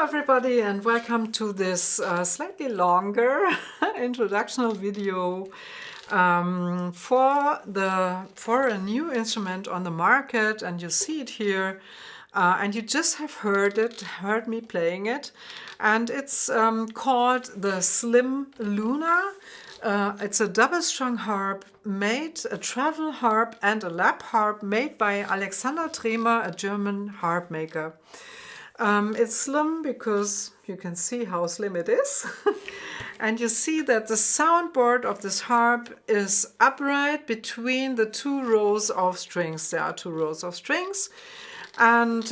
everybody, and welcome to this slightly longer introductional video for a new instrument on the market, and you see it here, and you just have heard me playing it, and it's called the Slim Luna. It's a double-strung harp a travel harp and a lap harp made by Alexander Tremer, a German harp maker. It's slim because you can see how slim it is. And you see that the soundboard of this harp is upright between the two rows of strings. There are two rows of strings. And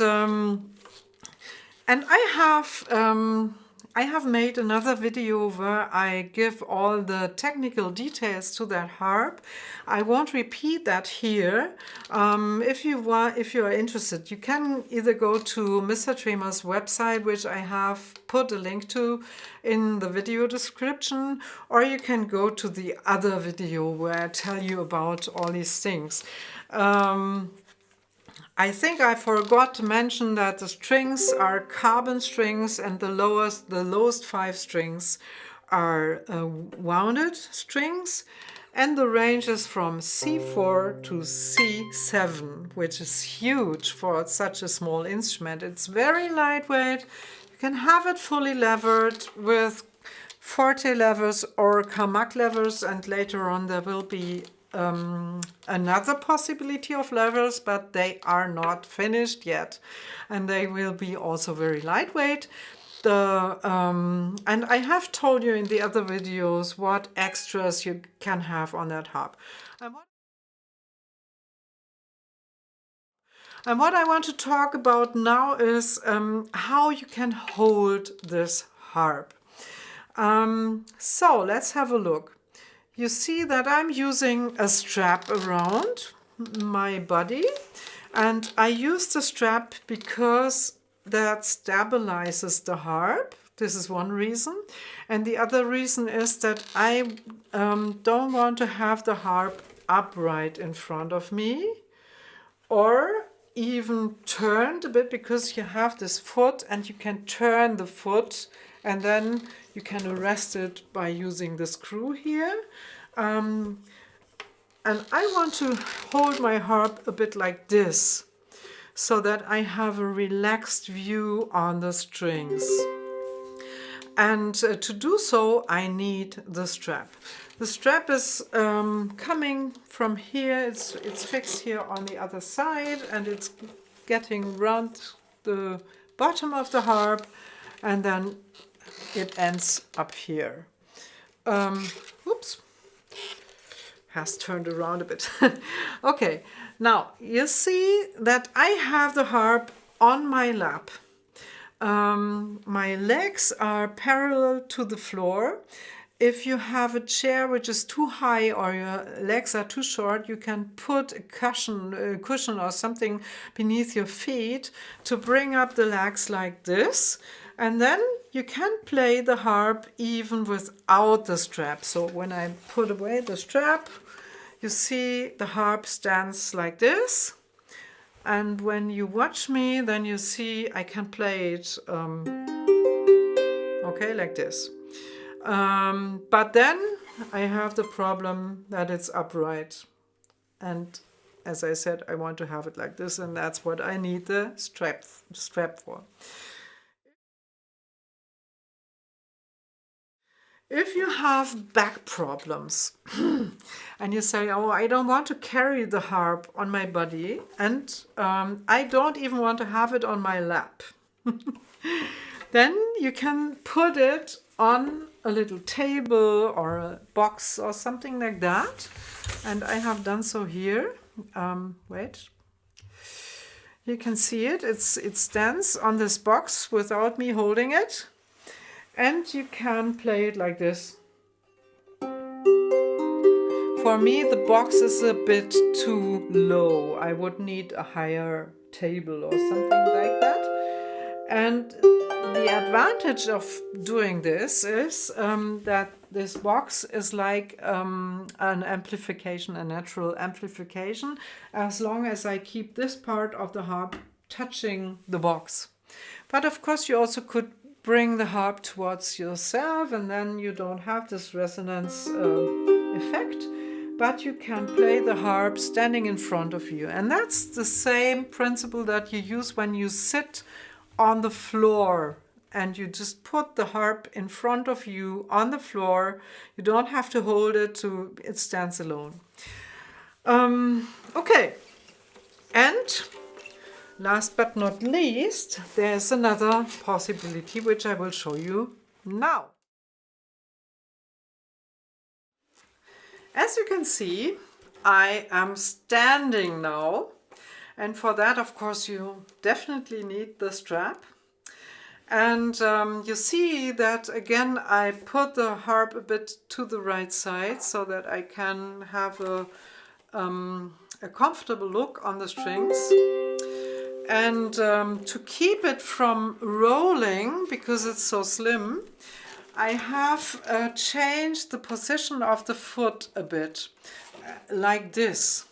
I have made another video where I give all the technical details to that harp. I won't repeat that here. If you are interested, you can either go to Mr. Tremer's website, which I have put a link to in the video description, or you can go to the other video where I tell you about all these things. I think I forgot to mention that the strings are carbon strings, and the lowest 5 strings are wounded strings, and the range is from C4 to C7, which is huge for such a small instrument. It's very lightweight. You can have it fully levered with forte levers or Carmack levers, and later on there will be another possibility of levers, but they are not finished yet, and they will be also very lightweight. And I have told you in the other videos what extras you can have on that harp. And what I want to talk about now is how you can hold this harp. So let's have a look. You see that I'm using a strap around my body, and I use the strap because that stabilizes the harp. This is one reason. And the other reason is that I don't want to have the harp upright in front of me or even turned a bit, because you have this foot and you can turn the foot and then you can arrest it by using the screw here. And I want to hold my harp a bit like this, so that I have a relaxed view on the strings. And to do so, I need the strap. The strap is coming from here. It's fixed here on the other side, and it's getting round the bottom of the harp, and then it ends up here. Oops. Has turned around a bit. Okay, now you see that I have the harp on my lap. My legs are parallel to the floor. If you have a chair which is too high or your legs are too short, you can put a cushion or something beneath your feet to bring up the legs like this. And then you can play the harp even without the strap. So when I put away the strap, you see the harp stands like this. And when you watch me, then you see I can play it, okay, like this. But then I have the problem that it's upright. And as I said, I want to have it like this, and that's what I need the strap for. If you have back problems and you say, oh, I don't want to carry the harp on my body, and I don't even want to have it on my lap, then you can put it on a little table or a box or something like that. And I have done so here. Wait. You can see it. It stands on this box without me holding it. And you can play it like this. For me, the box is a bit too low. I would need a higher table or something like that. And the advantage of doing this is that this box is like an amplification, a natural amplification, as long as I keep this part of the harp touching the box. But of course you also could bring the harp towards yourself, and then you don't have this resonance effect, but you can play the harp standing in front of you. And that's the same principle that you use when you sit on the floor and you just put the harp in front of you on the floor. You don't have to hold it, it stands alone. Okay, and last but not least, there's another possibility which I will show you now. As you can see, I am standing now, and for that, of course, you definitely need the strap. And you see that again I put the harp a bit to the right side so that I can have a comfortable look on the strings. And to keep it from rolling, because it's so slim, I have changed the position of the foot a bit, like this.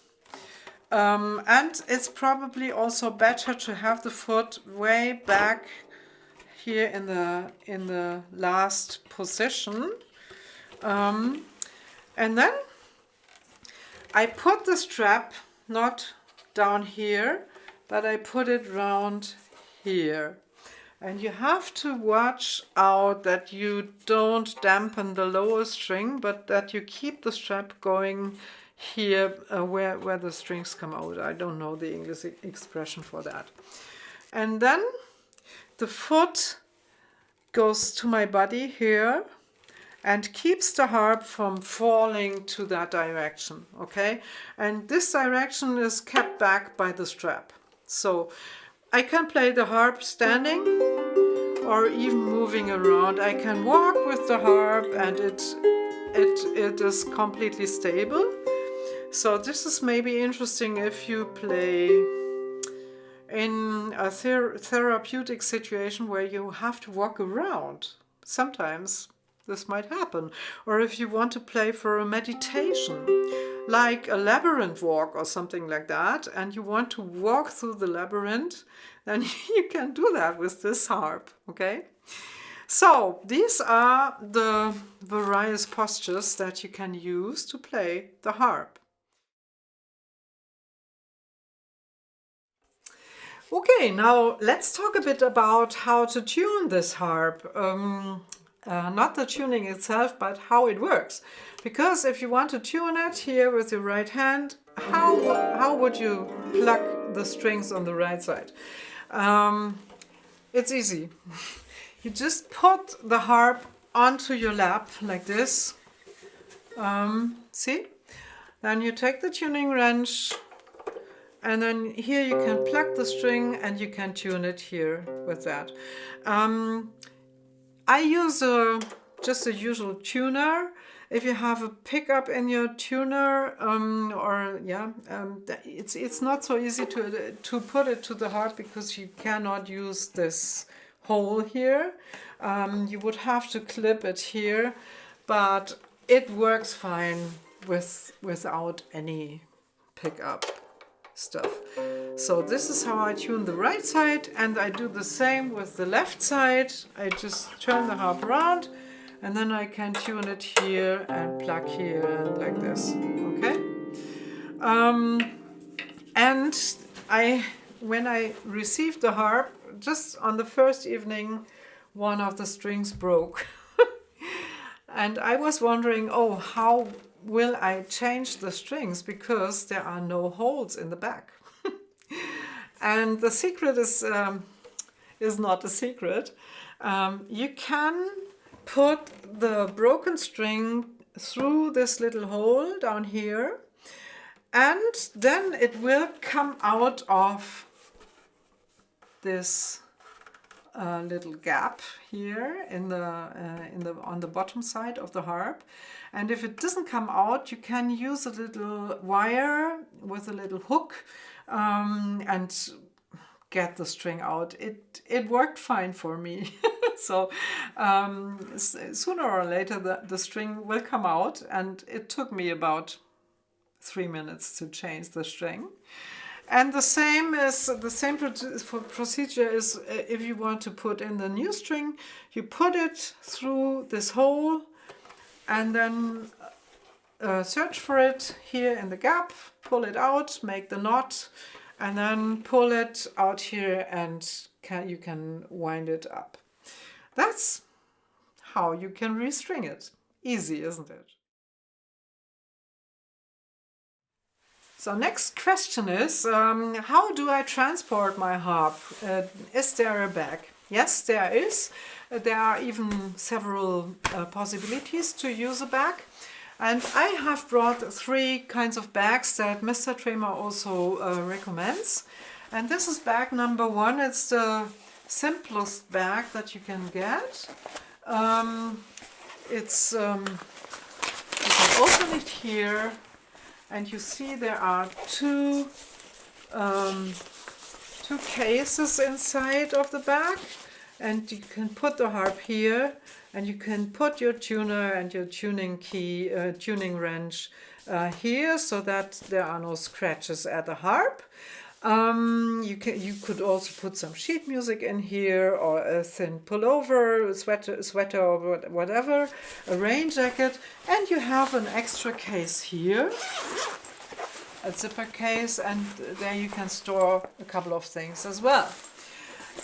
And it's probably also better to have the foot way back here in the last position. And then I put the strap not down here, but I put it round here. And you have to watch out that you don't dampen the lower string, but that you keep the strap going here where the strings come out. I don't know the English expression for that. And then the foot goes to my body here and keeps the harp from falling to that direction, okay? And this direction is kept back by the strap. So I can play the harp standing or even moving around. I can walk with the harp and it is completely stable. So this is maybe interesting if you play in a therapeutic situation where you have to walk around. Sometimes this might happen. Or if you want to play for a meditation, like a labyrinth walk or something like that, and you want to walk through the labyrinth, then you can do that with this harp, okay? So these are the various postures that you can use to play the harp. Okay, now let's talk a bit about how to tune this harp. Not the tuning itself, but how it works. Because if you want to tune it here with your right hand, how would you pluck the strings on the right side? It's easy. You just put the harp onto your lap like this. See? Then you take the tuning wrench, and then here you can pluck the string and you can tune it here with that. I use just a usual tuner. If you have a pickup in your tuner, it's not so easy to put it to the harp because you cannot use this hole here. You would have to clip it here, but it works fine without any pickup stuff. So this is how I tune the right side, and I do the same with the left side. I just turn the harp around and then I can tune it here and pluck here and like this, okay? And when I received the harp, just on the first evening, one of the strings broke. And I was wondering, oh, how will I change the strings, because there are no holes in the back. And the secret is not a secret. You can put the broken string through this little hole down here, and then it will come out of this little gap here on the bottom side of the harp. And if it doesn't come out, you can use a little wire with a little hook and get the string out. It worked fine for me. So sooner or later the string will come out, and it took me about 3 minutes to change the string. And the same procedure is if you want to put in the new string, you put it through this hole and then search for it here in the gap, pull it out, make the knot, and then pull it out here and you can wind it up. That's how you can restring it. Easy, isn't it? So next question is, how do I transport my harp? Is there a bag? Yes, there is. There are even several possibilities to use a bag. And I have brought 3 kinds of bags that Mr. Tramer also recommends. And this is bag number 1. It's the simplest bag that you can get. You can open it here, and you see there are two cases inside of the bag, and you can put the harp here, and you can put your tuner and your tuning key, tuning wrench here, so that there are no scratches at the harp. You could also put some sheet music in here, or a thin pullover, a sweater or whatever, a rain jacket, and you have an extra case here, a zipper case, and there you can store a couple of things as well.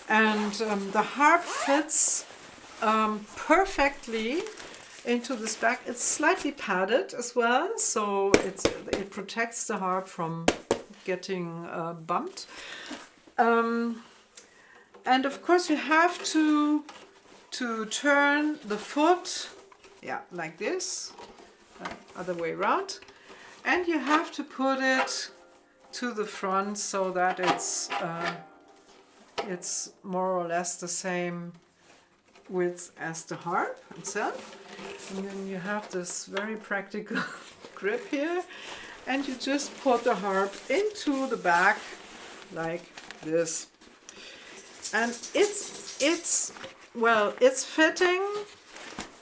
And the harp fits perfectly into this bag. It's slightly padded as well, so it protects the harp from getting bumped. And of course you have to turn the foot, yeah, like this, other way around, and you have to put it to the front so that it's more or less the same width as the harp itself. And then you have this very practical grip here, and you just put the harp into the bag like this. And it's fitting,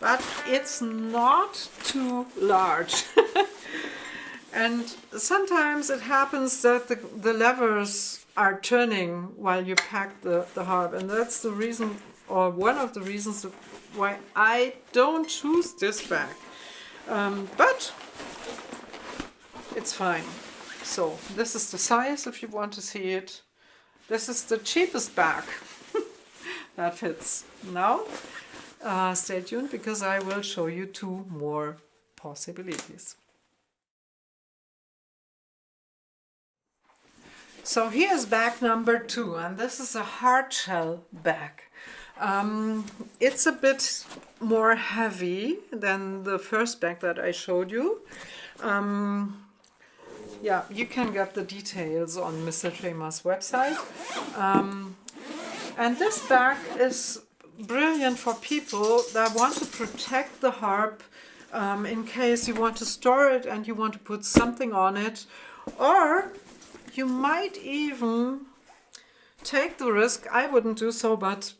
but it's not too large. And sometimes it happens that the levers are turning while you pack the harp, and that's the reason, or one of the reasons why I don't choose this bag. But it's fine. So this is the size if you want to see it. This is the cheapest bag that fits. Now stay tuned, because I will show you 2 more possibilities. So here's bag number 2, and this is a hard shell bag. It's a bit more heavy than the first bag that I showed you. Yeah, you can get the details on Mr. Tramer's website. And this bag is brilliant for people that want to protect the harp in case you want to store it and you want to put something on it. Or you might even take the risk, I wouldn't do so, but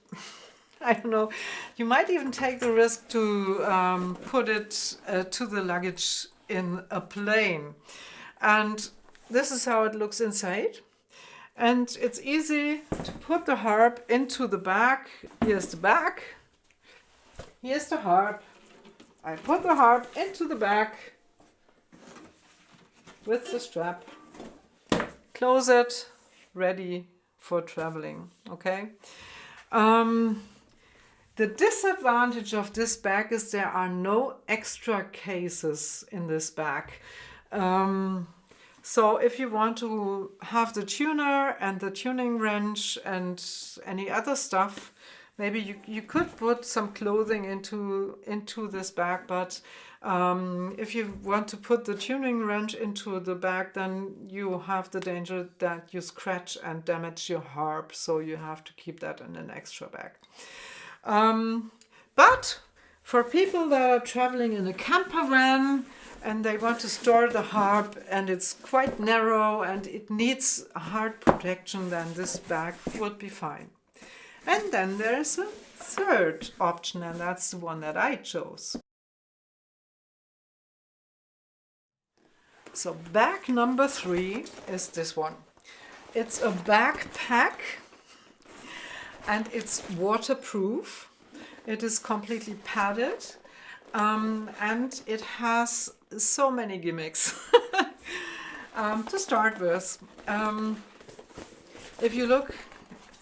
I don't know, you might even take the risk to put it to the luggage in a plane. And this is how it looks inside. And it's easy to put the harp into the bag. Here's the bag. Here's the harp. I put the harp into the bag with the strap. Close it, ready for traveling, okay? The disadvantage of this bag is there are no extra cases in this bag. So if you want to have the tuner and the tuning wrench and any other stuff, maybe you could put some clothing into this bag, but if you want to put the tuning wrench into the bag, then you have the danger that you scratch and damage your harp, so you have to keep that in an extra bag. But for people that are traveling in a camper van and they want to store the harp and it's quite narrow and it needs a hard protection, then this bag would be fine. And then there's a third option, and that's the one that I chose. So bag number 3 is this one. It's a backpack and it's waterproof. It is completely padded and it has so many gimmicks. To start with, if you look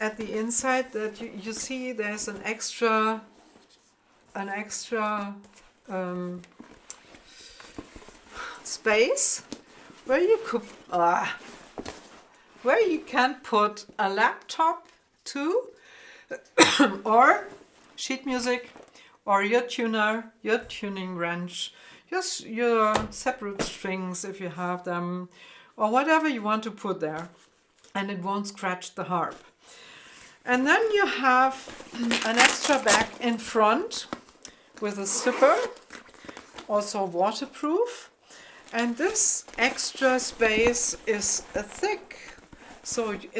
at the inside, that you see there's an extra space where you could where you can put a laptop too, or sheet music, or your tuner, your tuning wrench, your separate strings if you have them, or whatever you want to put there, and it won't scratch the harp. And then you have an extra bag in front with a zipper, also waterproof. And this extra space is thick, so it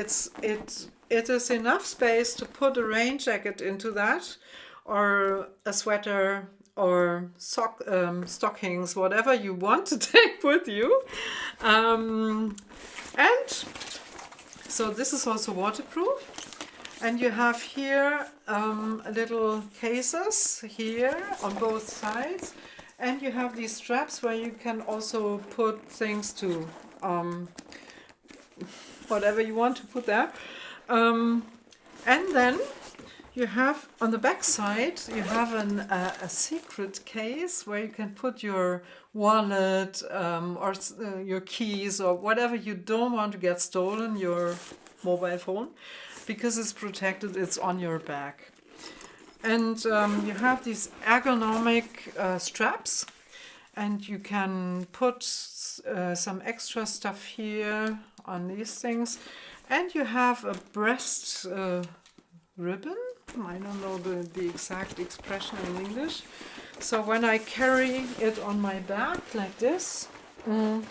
is enough space to put a rain jacket into that, or a sweater, or stockings, whatever you want to take with you. And so this is also waterproof. And you have here little cases here on both sides. And you have these straps where you can also put things to, whatever you want to put there. And then you have on the back side, you have a secret case where you can put your wallet or your keys or whatever you don't want to get stolen, your mobile phone, because it's protected, it's on your back. And you have these ergonomic straps, and you can put some extra stuff here on these things. And you have a breast ribbon. I don't know the exact expression in English. So when I carry it on my back like this, and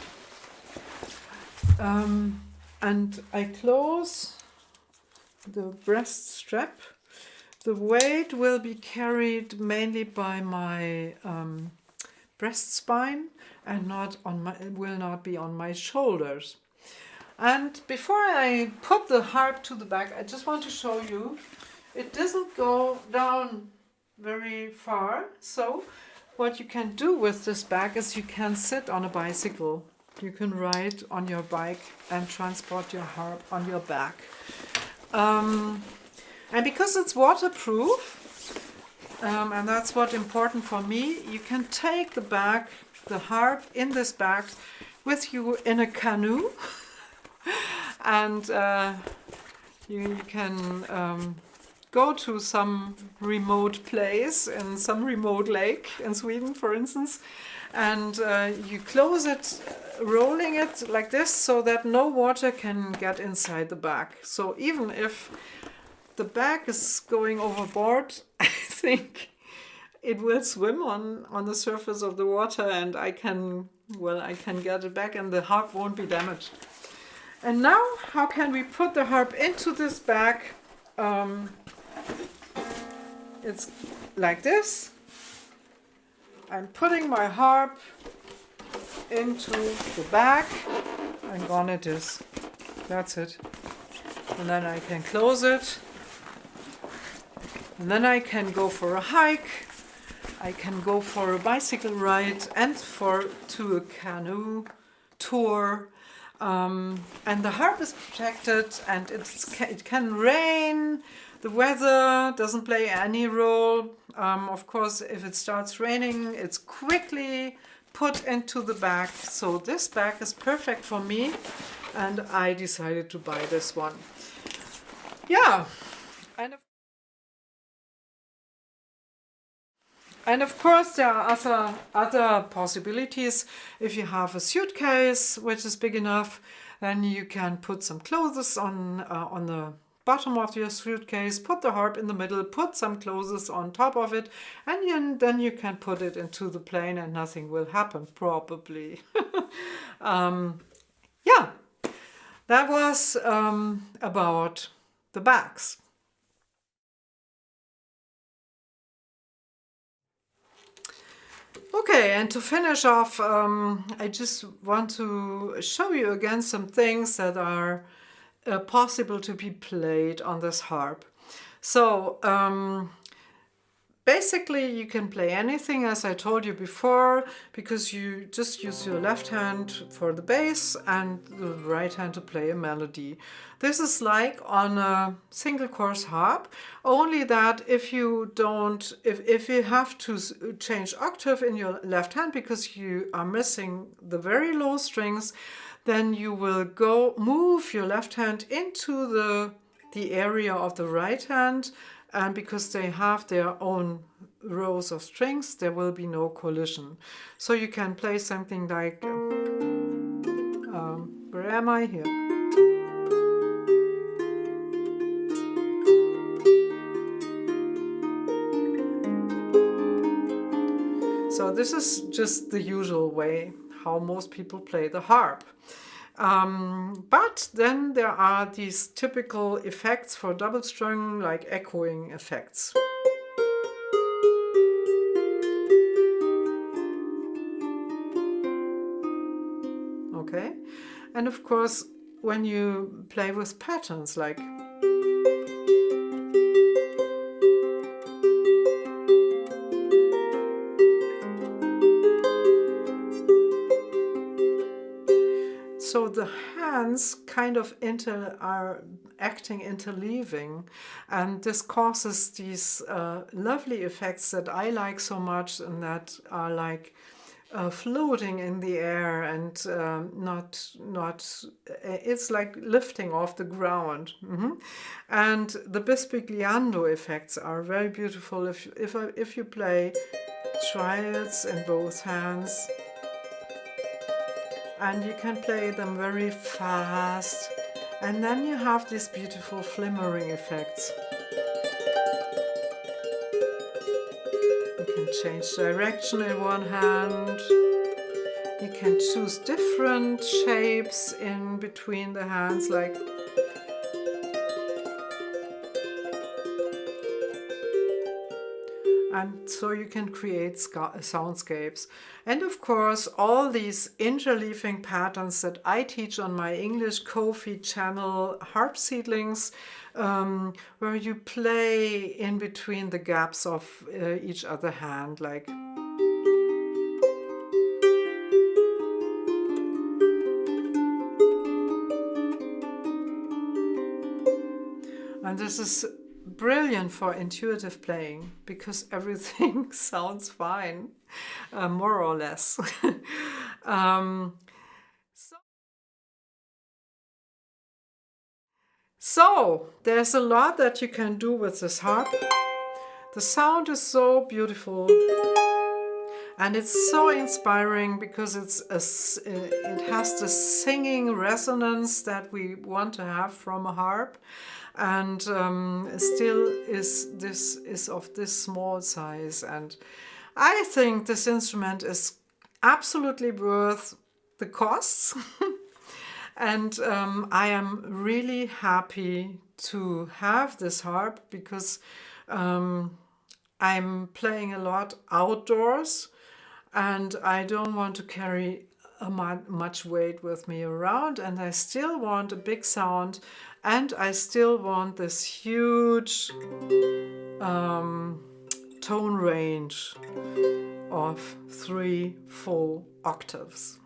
I close the breast strap, the weight will be carried mainly by my breast spine and will not be on my shoulders. And before I put the harp to the back, I just want to show you, it doesn't go down very far. So what you can do with this bag is you can sit on a bicycle. You can ride on your bike and transport your harp on your back. And because it's waterproof, and that's what's important for me, you can take the harp in this bag with you in a canoe. And you can go to some remote place, in some remote lake in Sweden, for instance, and you close it, rolling it like this so that no water can get inside the bag. So even if the bag is going overboard, I think it will swim on the surface of the water, and I can get it back and the harp won't be damaged. And now, how can we put the harp into this bag? It's like this. I'm putting my harp into the bag, and gone it is. That's it. And then I can close it. And then I can go for a hike. I can go for a bicycle ride and to a canoe tour. And the harp is protected, and it can rain. The weather doesn't play any role. Of course, if it starts raining, it's quickly put into the bag. So this bag is perfect for me, and I decided to buy this one. Yeah, and of course there are other possibilities. If you have a suitcase which is big enough, then you can put some clothes on the bottom of your suitcase, put the harp in the middle, put some clothes on top of it, and then you can put it into the plane and nothing will happen, probably. Yeah, that was about the bags. Okay, and to finish off, I just want to show you again some things that are possible to be played on this harp. So basically you can play anything, as I told you before, because you just use your left hand for the bass and the right hand to play a melody. This is like on a single course harp, only that if you don't, if you have to change octave in your left hand because you are missing the very low strings, then you will move your left hand into the area of the right hand, and because they have their own rows of strings, there will be no collision. So you can play something like, where am I here? So this is just the usual way how most people play the harp. But then there are these typical effects for double string, like echoing effects. Okay, and of course when you play with patterns like so the hands kind of are acting interleaving, and this causes these lovely effects that I like so much, and that are like floating in the air and it's like lifting off the ground. And the bisbigliando effects are very beautiful if you play triads in both hands. And you can play them very fast, and then you have these beautiful flimmering effects. You can change direction in one hand. You can choose different shapes in between the hands, like and so you can create soundscapes. And of course, all these interleaving patterns that I teach on my English Ko-fi channel, Harp Seedlings, where you play in between the gaps of each other hand, like and this is brilliant for intuitive playing because everything sounds fine, more or less. So there's a lot that you can do with this harp. The sound is so beautiful and it's so inspiring because it has the singing resonance that we want to have from a harp, and still this is of this small size. And I think this instrument is absolutely worth the costs. And I am really happy to have this harp because I'm playing a lot outdoors and I don't want to carry much weight with me around, and I still want a big sound, and I still want this huge tone range of 3 full octaves.